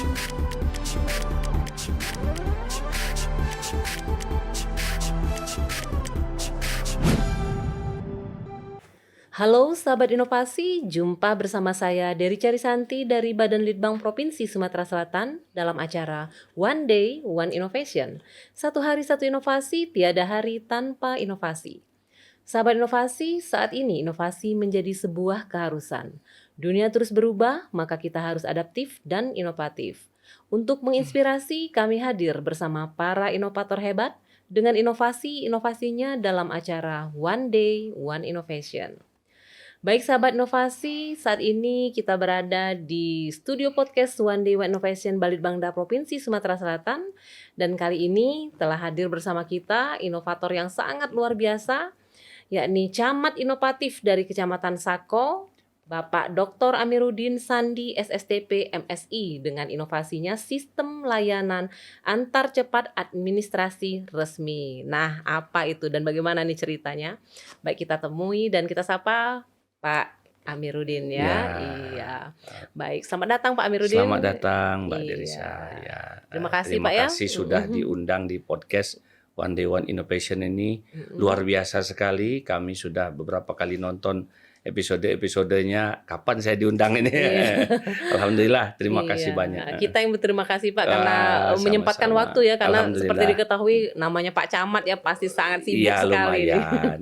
Halo sahabat inovasi, jumpa bersama saya Dery Carisanti dari Badan Litbang Provinsi Sumatera Selatan dalam acara One Day, One Innovation. Satu hari satu inovasi, tiada hari tanpa inovasi. Sahabat inovasi, saat ini inovasi menjadi sebuah keharusan. Dunia terus berubah, maka kita harus adaptif dan inovatif. Untuk menginspirasi, kami hadir bersama para inovator hebat dengan inovasi-inovasinya dalam acara One Day, One Innovation. Baik sahabat inovasi, saat ini kita berada di studio podcast One Day One Innovation Balitbangda Provinsi Sumatera Selatan. Dan kali ini telah hadir bersama kita inovator yang sangat luar biasa, yakni Camat Inovatif dari Kecamatan Sako, Bapak Dr. Amiruddin Sandi SSTP MSI dengan inovasinya Sistem Layanan Antar Cepat Administrasi Resmi. Nah, apa itu dan bagaimana nih ceritanya? Baik, kita temui dan kita sapa Pak Amiruddin ya. Iya. Baik, selamat datang Pak Amiruddin. Selamat datang Mbak Iya. Derisa. Ya. Terima kasih Terima Pak ya. kasih sudah diundang di podcast One Day One Innovation ini. Luar biasa sekali. Kami sudah beberapa kali nonton episode-episodenya. Kapan saya diundang ini? Iya. Alhamdulillah, terima kasih banyak. Kita yang berterima kasih Pak karena menyempatkan sama-sama. waktu ya, karena Alhamdulillah. seperti diketahui namanya Pak Camat ya pasti sangat sibuk Iya, sekali. lumayan.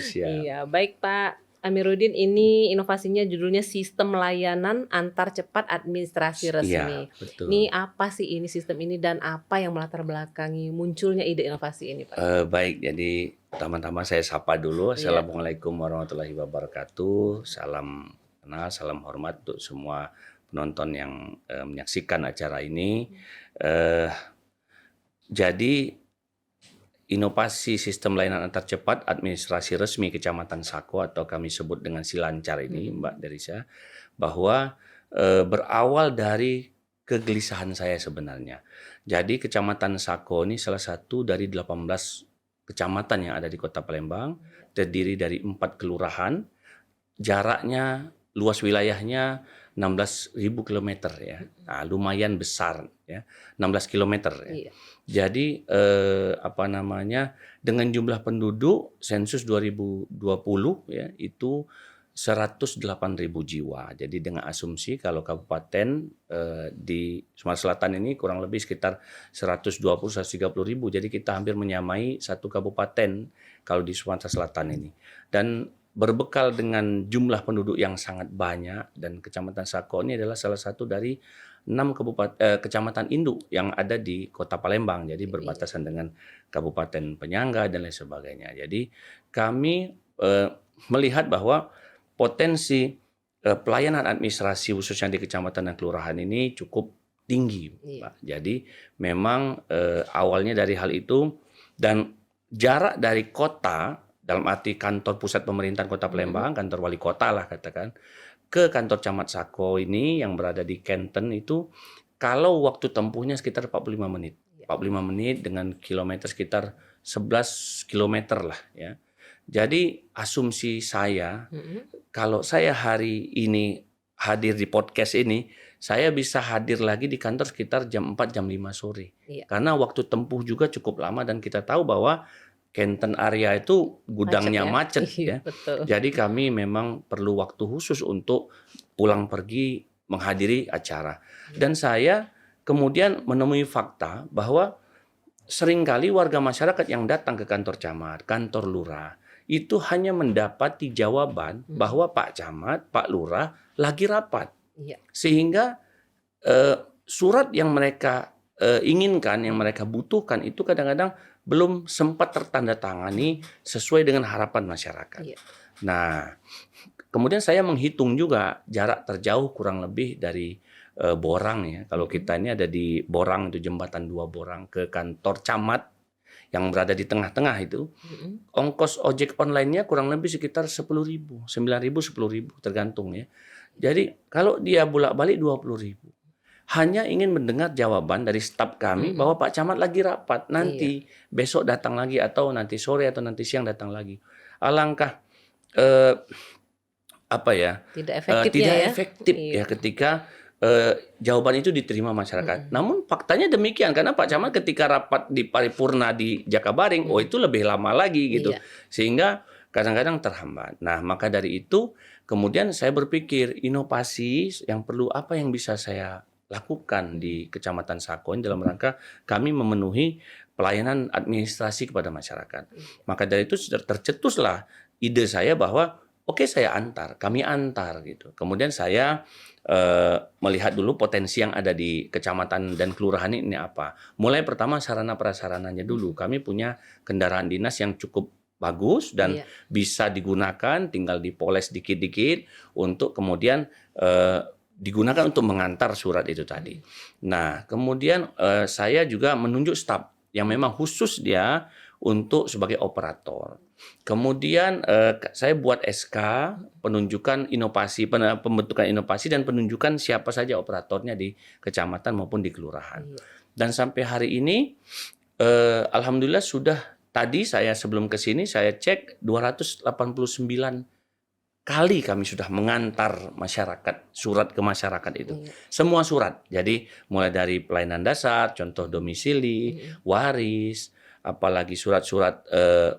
Siap. Iya, baik Pak Amiruddin, ini inovasinya judulnya Sistem Layanan Antar Cepat Administrasi Resmi. Iya, betul. Ini apa sih ini sistem ini dan apa yang melatar belakangi munculnya ide inovasi ini Pak? Baik, jadi pertama-tama saya sapa dulu. Iya. Assalamualaikum warahmatullahi wabarakatuh. Salam kenal, salam hormat untuk semua penonton yang menyaksikan acara ini. Jadi inovasi sistem layanan antar cepat administrasi resmi Kecamatan Sako atau kami sebut dengan Silancar ini, Mbak Derisa, bahwa berawal dari kegelisahan saya sebenarnya. Jadi Kecamatan Sako ini salah satu dari 18 kecamatan yang ada di Kota Palembang, terdiri dari 4 kelurahan, jaraknya, luas wilayahnya 16.000 km ya. Nah, lumayan besar ya, 16 km ya. Iya. Jadi dengan jumlah penduduk sensus 2020 ya itu 108.000 jiwa. Jadi dengan asumsi kalau kabupaten di Sumatera Selatan ini kurang lebih sekitar 120-130.000. Jadi kita hampir menyamai satu kabupaten kalau di Sumatera Selatan ini. Dan berbekal dengan jumlah penduduk yang sangat banyak dan Kecamatan Sako ini adalah salah satu dari 6 kecamatan induk yang ada di Kota Palembang, jadi berbatasan dengan kabupaten penyangga dan lain sebagainya. Jadi kami melihat bahwa potensi pelayanan administrasi khususnya di kecamatan dan kelurahan ini cukup tinggi, Pak. Jadi memang awalnya dari hal itu dan jarak dari kota dalam arti kantor pusat pemerintahan Kota Palembang, kantor wali kota lah katakan, ke kantor Camat Sako ini yang berada di Kenten itu kalau waktu tempuhnya sekitar 45 menit. 45 menit dengan kilometer sekitar 11 kilometer lah ya. Jadi asumsi saya kalau saya hari ini hadir di podcast ini, saya bisa hadir lagi di kantor sekitar jam 4 jam 5 sore. Iya. Karena waktu tempuh juga cukup lama dan kita tahu bahwa Kenten area itu gudangnya macet ya. Betul. Jadi kami memang perlu waktu khusus untuk pulang pergi menghadiri acara. Dan saya kemudian menemui fakta bahwa seringkali warga masyarakat yang datang ke kantor camat, kantor lurah, itu hanya mendapati jawaban bahwa Pak Camat, Pak Lurah lagi rapat. Iya. Sehingga surat yang mereka inginkan, yang mereka butuhkan itu kadang-kadang belum sempat tertandatangani sesuai dengan harapan masyarakat. Iya. Nah, kemudian saya menghitung juga jarak terjauh kurang lebih dari Borang ya. Kalau kita ini ada di Borang, itu jembatan 2 Borang ke kantor camat yang berada di tengah-tengah itu. Ongkos ojek online-nya kurang lebih sekitar 10.000, 9.000, 10.000 tergantung ya. Jadi kalau dia bolak-balik 20.000. Hanya ingin mendengar jawaban dari staf kami bahwa Pak Camat lagi rapat, nanti besok datang lagi atau nanti sore atau nanti siang datang lagi. Alangkah tidak efektif ya ketika jawaban itu diterima masyarakat. Namun faktanya demikian, karena Pak Camat ketika rapat di paripurna di Jakabaring, oh itu lebih lama lagi gitu. Iya. Sehingga kadang-kadang terhambat. Nah, maka dari itu kemudian saya berpikir inovasi yang perlu apa yang bisa saya lakukan di Kecamatan Sakoin dalam rangka kami memenuhi pelayanan administrasi kepada masyarakat. Maka dari itu tercetuslah ide saya bahwa oke, kami antar gitu. Kemudian saya melihat dulu potensi yang ada di kecamatan dan kelurahan ini apa. Mulai pertama sarana prasarananya dulu. Kami punya kendaraan dinas yang cukup bagus dan Iya. bisa digunakan, tinggal dipoles dikit-dikit untuk kemudian digunakan untuk mengantar surat itu tadi. Nah, kemudian saya juga menunjuk staf yang memang khusus dia untuk sebagai operator. Kemudian saya buat SK penunjukan inovasi, pembentukan inovasi dan penunjukan siapa saja operatornya di kecamatan maupun di kelurahan. Iya. Dan sampai hari ini alhamdulillah sudah tadi saya sebelum ke sini saya cek 289 kali kami sudah mengantar masyarakat, surat ke masyarakat itu. Iya. Semua surat. Jadi mulai dari pelayanan dasar, contoh domisili, waris, apalagi surat-surat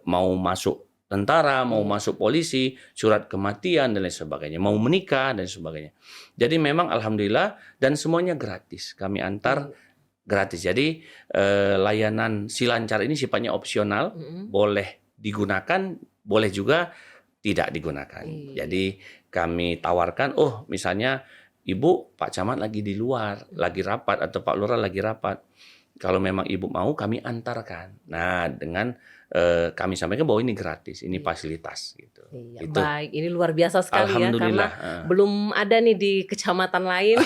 mau masuk tentara, mau masuk polisi, surat kematian dan lain sebagainya, mau menikah dan sebagainya. Jadi memang alhamdulillah dan semuanya gratis. Kami antar gratis. Jadi layanan silancar ini sifatnya opsional, boleh digunakan, boleh juga tidak digunakan. Iya. Jadi kami tawarkan, oh misalnya Ibu, Pak Camat lagi di luar, lagi rapat atau Pak Lurah lagi rapat. Kalau memang Ibu mau, kami antarkan. Nah, dengan kami sampaikan bahwa ini gratis, ini fasilitas gitu. Iya, Itu. baik. Ini luar biasa sekali ya, karena Alhamdulillah. belum ada nih di kecamatan lain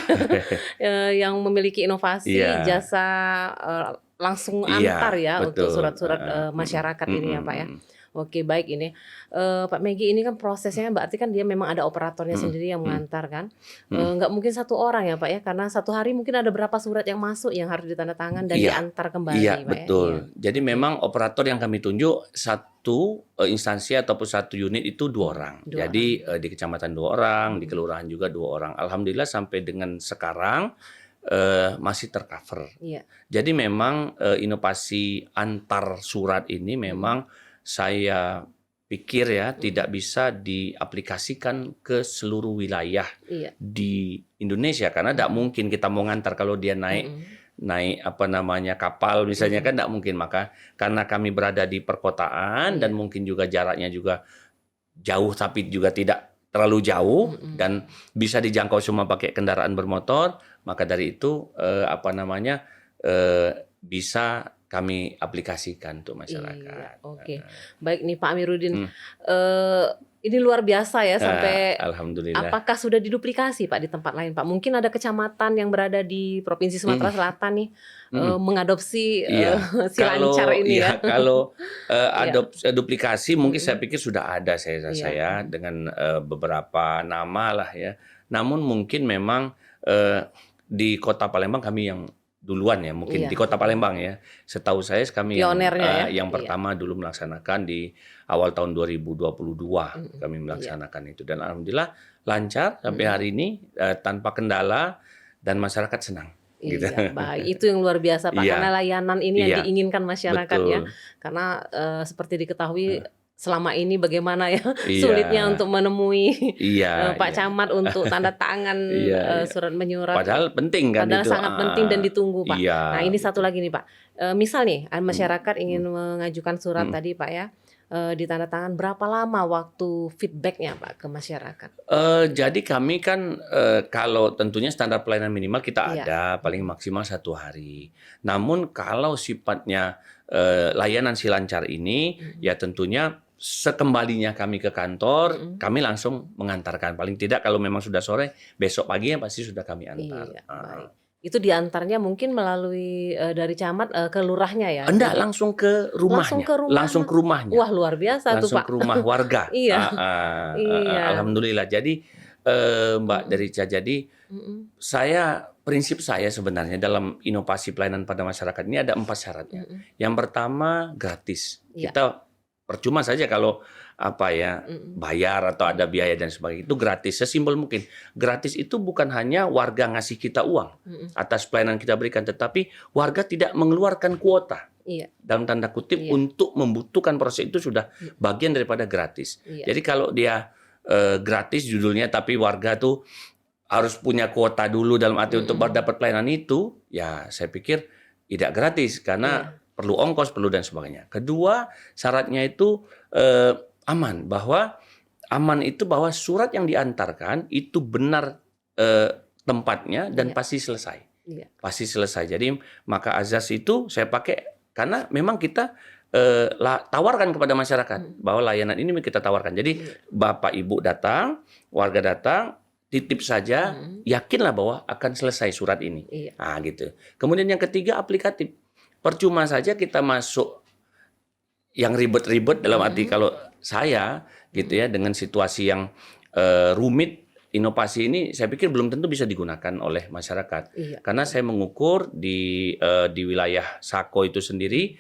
yang memiliki inovasi Iya. jasa langsung Iya, antar ya untuk betul. surat-surat masyarakat ini ya Pak ya. Oke, baik ini Pak Megi, ini kan prosesnya berarti kan dia memang ada operatornya sendiri yang mengantar kan. Nggak mungkin satu orang ya Pak ya, karena satu hari mungkin ada berapa surat yang masuk yang harus ditandatangan dan Iya. diantar kembali Iya, Pak betul. ya. Iya. Jadi memang operator yang kami tunjuk satu instansi ataupun satu unit itu 2 orang. Dua Jadi di kecamatan 2 orang, di kelurahan juga 2 orang. Alhamdulillah sampai dengan sekarang masih tercover. Iya. Jadi memang inovasi antar surat ini memang saya pikir ya tidak bisa diaplikasikan ke seluruh wilayah Iya. di Indonesia karena tidak mungkin kita mau ngantar kalau dia naik apa namanya kapal misalnya kan tidak mungkin. Maka karena kami berada di perkotaan dan mungkin juga jaraknya juga jauh tapi juga tidak terlalu jauh dan bisa dijangkau semua pakai kendaraan bermotor, maka dari itu apa namanya bisa kami aplikasikan untuk masyarakat. Iya, oke. Baik nih Pak Amiruddin, ini luar biasa ya sampai Alhamdulillah. apakah sudah diduplikasi Pak di tempat lain Pak? Mungkin ada kecamatan yang berada di Provinsi Sumatera Selatan nih mengadopsi si lancar ini ya. Kalau duplikasi mungkin saya pikir sudah ada saya dengan beberapa nama lah ya. Namun mungkin memang di Kota Palembang kami yang duluan ya mungkin di Kota Palembang ya. Setahu saya kami yang pertama dulu melaksanakan di awal tahun 2022 kami melaksanakan itu dan alhamdulillah lancar sampai hari ini tanpa kendala dan masyarakat senang. Gitu. Iya, baik. Itu yang luar biasa Pak karena layanan ini yang diinginkan masyarakat ya. Karena seperti diketahui selama ini bagaimana ya sulitnya untuk menemui Pak Camat untuk tanda tangan surat menyurat. Padahal penting kan Padahal itu. sangat penting dan ditunggu Pak. Iya, Nah ini satu lagi nih Pak. Misal nih masyarakat ingin mengajukan surat tadi Pak ya. Ditanda tangan berapa lama waktu feedbacknya Pak ke masyarakat? Jadi kami kan kalau tentunya standar pelayanan minimal kita ada paling maksimal 1 hari. Namun kalau sifatnya layanan silancar ini ya tentunya sekembalinya kami ke kantor, kami langsung mengantarkan. Paling tidak kalau memang sudah sore, besok paginya pasti sudah kami antar. Iya, baik. Itu diantarnya mungkin melalui dari camat ke lurahnya ya? Enggak, langsung ke rumahnya. Langsung ke rumahnya. Wah, luar biasa tuh Pak. Langsung ke rumah warga. Iya. Alhamdulillah. Jadi Mbak Derica, jadi prinsip saya sebenarnya dalam inovasi pelayanan pada masyarakat ini ada 4 syaratnya. Yang pertama gratis. Kita percuma saja kalau bayar atau ada biaya dan sebagainya. Itu gratis, sesimpel mungkin. Gratis itu bukan hanya warga ngasih kita uang atas pelayanan kita berikan, tetapi warga tidak mengeluarkan kuota. Iya. Dalam tanda kutip untuk membutuhkan proses itu sudah bagian daripada gratis. Jadi kalau dia gratis judulnya, tapi warga tuh harus punya kuota dulu dalam arti untuk dapat pelayanan itu, ya saya pikir tidak gratis karena perlu ongkos, perlu dan sebagainya. Kedua, syaratnya itu aman, bahwa surat yang diantarkan itu benar tempatnya dan pasti selesai. Pasti selesai. Jadi maka azas itu saya pakai karena memang kita tawarkan kepada masyarakat bahwa layanan ini kita tawarkan. Jadi Bapak Ibu datang, warga datang, titip saja, yakinlah bahwa akan selesai surat ini. Nah, gitu. Kemudian yang ketiga, aplikatif. Percuma saja kita masuk yang ribet-ribet dalam arti kalau saya gitu ya dengan situasi yang rumit, inovasi ini saya pikir belum tentu bisa digunakan oleh masyarakat. Karena saya mengukur di wilayah Sako itu sendiri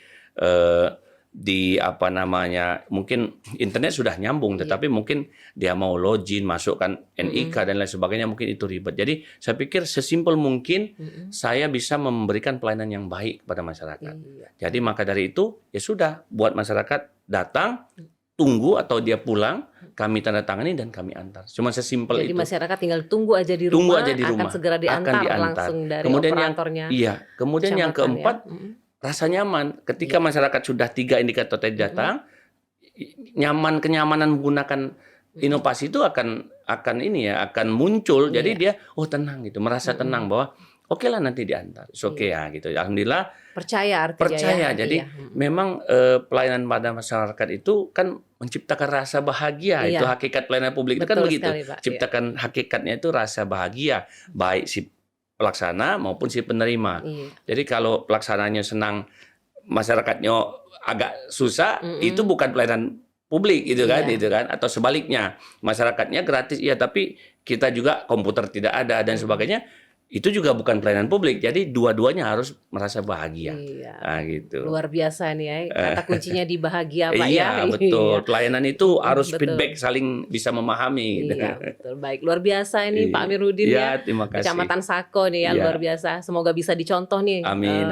mungkin internet sudah nyambung, tetapi mungkin dia mau login, masukkan NIK dan lain sebagainya, mungkin itu ribet. Jadi saya pikir sesimpel mungkin saya bisa memberikan pelayanan yang baik kepada masyarakat. Jadi maka dari itu ya sudah, buat masyarakat datang, tunggu atau dia pulang, kami tanda tangani dan kami antar. Cuma sesimpel itu. Jadi masyarakat tinggal tunggu aja di rumah, akan segera diantar langsung dari operatornya. Kemudian yang keempat, rasa nyaman. Ketika masyarakat sudah 3 indikator tadi datang, kenyamanan menggunakan inovasi itu akan muncul. Jadi dia tenang gitu, merasa tenang bahwa oke lah nanti diantar. Ya gitu. Alhamdulillah percaya. Jadi memang pelayanan pada masyarakat itu kan menciptakan rasa bahagia. Itu hakikat pelayanan publik. Betul itu kan begitu. Sekali, Pak. Ciptakan hakikatnya itu rasa bahagia, baik si pelaksana maupun si penerima. Jadi kalau pelaksananya senang, masyarakatnya agak susah, itu bukan pelayanan publik gitu kan, atau sebaliknya masyarakatnya gratis tapi kita juga komputer tidak ada dan sebagainya, itu juga bukan pelayanan publik. Jadi dua-duanya harus merasa bahagia. Nah, gitu. Luar biasa nih ya. Kata kuncinya di bahagia, Pak ya. Betul. Pelayanan itu harus feedback, saling bisa memahami. Iya, betul. Baik, luar biasa ini Pak Amiruddin ya. Terima kasih. Kecamatan Sako nih ya, luar biasa. Semoga bisa dicontoh nih. Amin.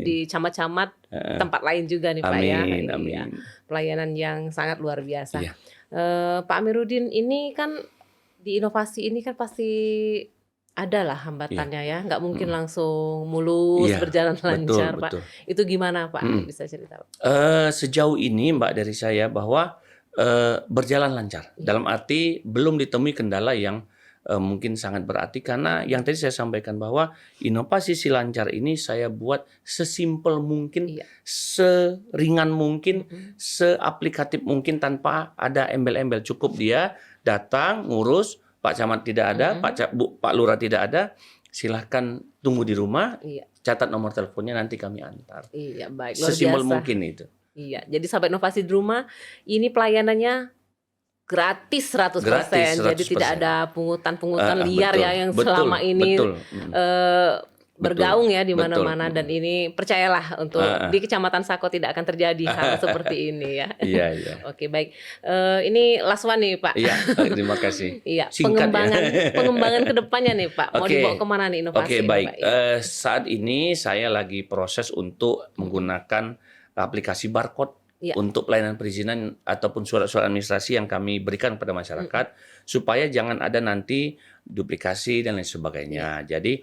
Di camat-camat tempat lain juga nih Pak ya. Amin. Pelayanan yang sangat luar biasa. Pak Amiruddin, ini kan di inovasi ini kan pasti adalah hambatannya ya, nggak mungkin langsung mulus berjalan lancar, Pak. Itu gimana Pak? Bisa cerita? Sejauh ini Mbak dari saya bahwa berjalan lancar. Dalam arti belum ditemui kendala yang mungkin sangat berarti, karena yang tadi saya sampaikan bahwa inovasi si lancar ini saya buat sesimpel mungkin, seringan mungkin, seaplikatif mungkin tanpa ada embel-embel. Cukup dia datang ngurus. Pak Camat tidak ada, Pak Lurah tidak ada, silahkan tunggu di rumah, catat nomor teleponnya, nanti kami antar. Baik, luar sesimpel biasa. Mungkin itu. Jadi sahabat inovasi di rumah, ini pelayanannya gratis 100%. Jadi tidak ada pungutan liar yang selama ini bergaung ya di mana-mana, dan ini percayalah untuk di Kecamatan Sako tidak akan terjadi hal seperti ini ya. Oke, baik. Ini last one nih Pak. Terima kasih. Pengembangan ke depannya nih Pak. Mau dibawa kemana nih inovasi? Baik. Saat ini saya lagi proses untuk menggunakan aplikasi barcode untuk pelayanan perizinan ataupun surat-surat administrasi yang kami berikan kepada masyarakat, supaya jangan ada nanti duplikasi dan lain sebagainya. Jadi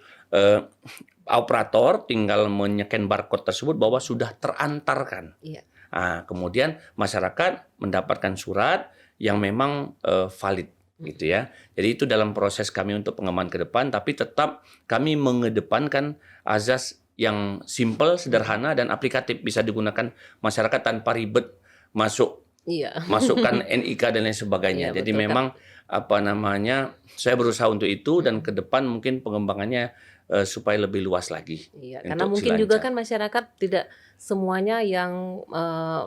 operator tinggal menyeken barcode tersebut bahwa sudah terantarkan. Nah, kemudian masyarakat mendapatkan surat yang memang valid, gitu ya. Jadi itu dalam proses kami untuk pengembangan ke depan, tapi tetap kami mengedepankan azas yang simple, sederhana, dan aplikatif, bisa digunakan masyarakat tanpa ribet masukkan NIK dan lain sebagainya. Jadi memang saya berusaha untuk itu, dan ke depan mungkin pengembangannya supaya lebih luas lagi. Karena mungkin juga kan masyarakat tidak semuanya yang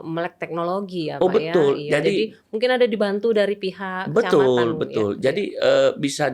melek teknologi ya Pak. Betul. Jadi mungkin ada dibantu dari pihak kecamatan. Betul. Jadi bisa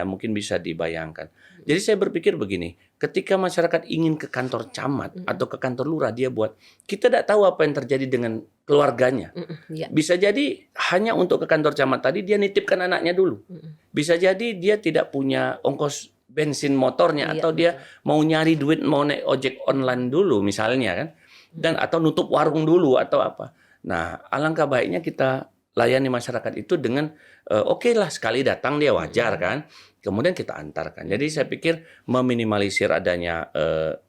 mungkin bisa dibayangkan. Jadi saya berpikir begini, ketika masyarakat ingin ke kantor camat atau ke kantor lurah, dia buat, kita tidak tahu apa yang terjadi dengan keluarganya. Ya. Bisa jadi hanya untuk ke kantor camat tadi dia nitipkan anaknya dulu. Bisa jadi dia tidak punya ongkos bensin motornya, Iya, atau dia mau nyari duit, mau naik ojek online dulu misalnya kan, dan atau nutup warung dulu atau apa. Nah, alangkah baiknya kita layani masyarakat itu dengan oke lah, sekali datang dia wajar kan, kemudian kita antarkan. Jadi saya pikir meminimalisir adanya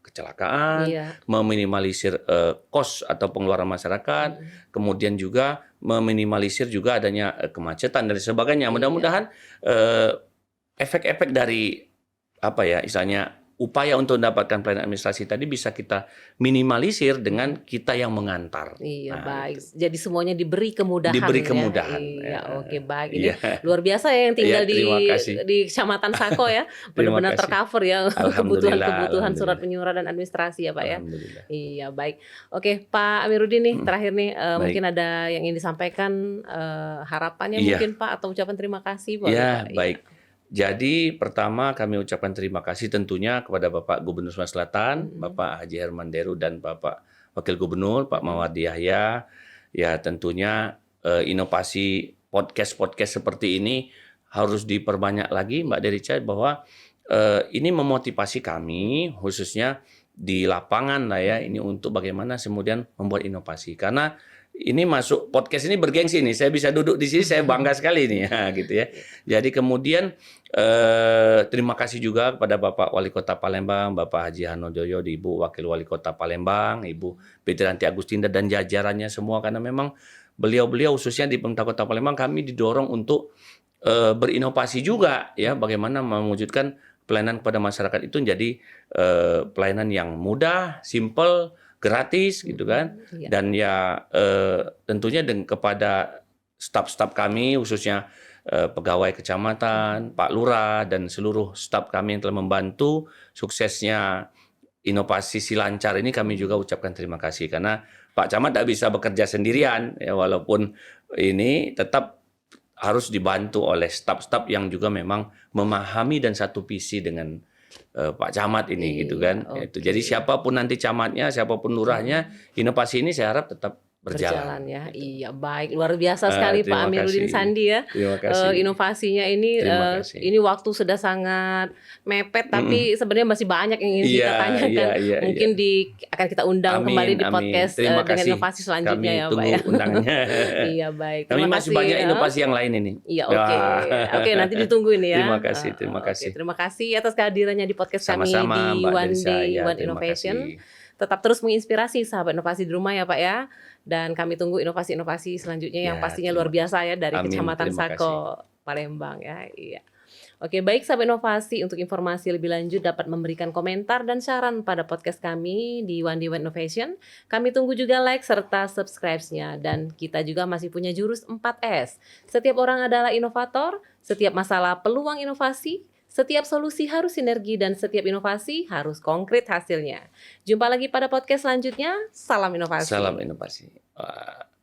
kecelakaan, Iya. meminimalisir kos atau pengeluaran masyarakat, kemudian juga meminimalisir juga adanya kemacetan dan sebagainya. Mudah-mudahan efek-efek dari apa ya, istilahnya upaya untuk mendapatkan pelayanan administrasi tadi bisa kita minimalisir dengan kita yang mengantar. Iya, Nah, baik. itu. Jadi semuanya diberi kemudahan Diberi ya. kemudahan. Iya, oke, baik. Ini Iya. luar biasa ya yang tinggal Iya, terima kasih. di Kecamatan Sako ya. Terima Benar-benar kasih. tercover ya Alhamdulillah, kebutuhan surat alhamdulillah. penyurat dan administrasi ya, Pak ya. Alhamdulillah. Iya, baik. Oke, Pak Amiruddin nih, terakhir nih Baik. mungkin ada yang ingin disampaikan, harapannya Iya. mungkin Pak, atau ucapan terima kasih boleh Ya, Pak? Iya. baik. Jadi pertama kami ucapkan terima kasih tentunya kepada Bapak Gubernur Sumatera Selatan, Bapak Haji Herman Deru, dan Bapak Wakil Gubernur Pak Mawardi Yahya. Ya, tentunya inovasi podcast seperti ini harus diperbanyak lagi, Mbak Derica, bahwa ini memotivasi kami khususnya di lapangan lah ya, ini untuk bagaimana kemudian membuat inovasi. Karena ini masuk podcast ini bergengsi nih, saya bisa duduk di sini, saya bangga sekali nih, ya, gitu ya. Jadi kemudian terima kasih juga kepada Bapak Wali Kota Palembang, Bapak Haji Hanojoyo, Ibu Wakil Wali Kota Palembang, Ibu Fitrianti Agustinda dan jajarannya semua, karena memang beliau-beliau khususnya di Pemerintah Kota Palembang kami didorong untuk berinovasi juga ya, bagaimana mewujudkan pelayanan kepada masyarakat itu menjadi pelayanan yang mudah, simple, gratis gitu kan. Iya. Dan ya tentunya kepada staf-staf kami khususnya pegawai kecamatan, Pak Lurah, dan seluruh staf kami yang telah membantu suksesnya inovasi Silancar ini, kami juga ucapkan terima kasih, karena Pak Camat tidak bisa bekerja sendirian ya, walaupun ini tetap harus dibantu oleh staf-staf yang juga memang memahami dan satu visi dengan Pak Camat ini, gitu kan. Iya, Itu. oke. Jadi siapapun nanti camatnya, siapapun lurahnya, inovasi ini saya harap tetap berjalan berjalan. ya. Iya, baik. Luar biasa sekali Pak Terima Amiruddin kasih. Sandi ya. Terima kasih. Inovasinya ini Terima kasih. ini waktu sudah sangat mepet, tapi sebenarnya masih banyak yang ingin kita Iya, tanyakan. iya, Mungkin akan kita undang Amin, kembali di amin. podcast Terima dengan kasih. inovasi selanjutnya Kami ya, Pak tunggu ya. undangannya. Iya, baik. Kami Terima masih kasih banyak ya. inovasi yang lain ini. Iya, oke. Wah. Oke, nanti ditungguin ya. Terima kasih, terima Oke, kasih. terima kasih atas kehadirannya di podcast kami Sama-sama, di Mbak One Derisa. Day Ya, One terima Innovation. kasih. Tetap terus menginspirasi sahabat inovasi di rumah ya Pak ya. Dan kami tunggu inovasi-inovasi selanjutnya yang Ya, pastinya luar biasa ya dari Amin, Kecamatan terima Sako, Palembang ya. Iya. Oke, baik sahabat inovasi, untuk informasi lebih lanjut dapat memberikan komentar dan saran pada podcast kami di One Day One Innovation. Kami tunggu juga like serta subscribe-nya, dan kita juga masih punya jurus 4S. Setiap orang adalah inovator, setiap masalah peluang inovasi, setiap solusi harus sinergi, dan setiap inovasi harus konkret hasilnya. Jumpa lagi pada podcast selanjutnya. Salam inovasi. Salam inovasi. Wah.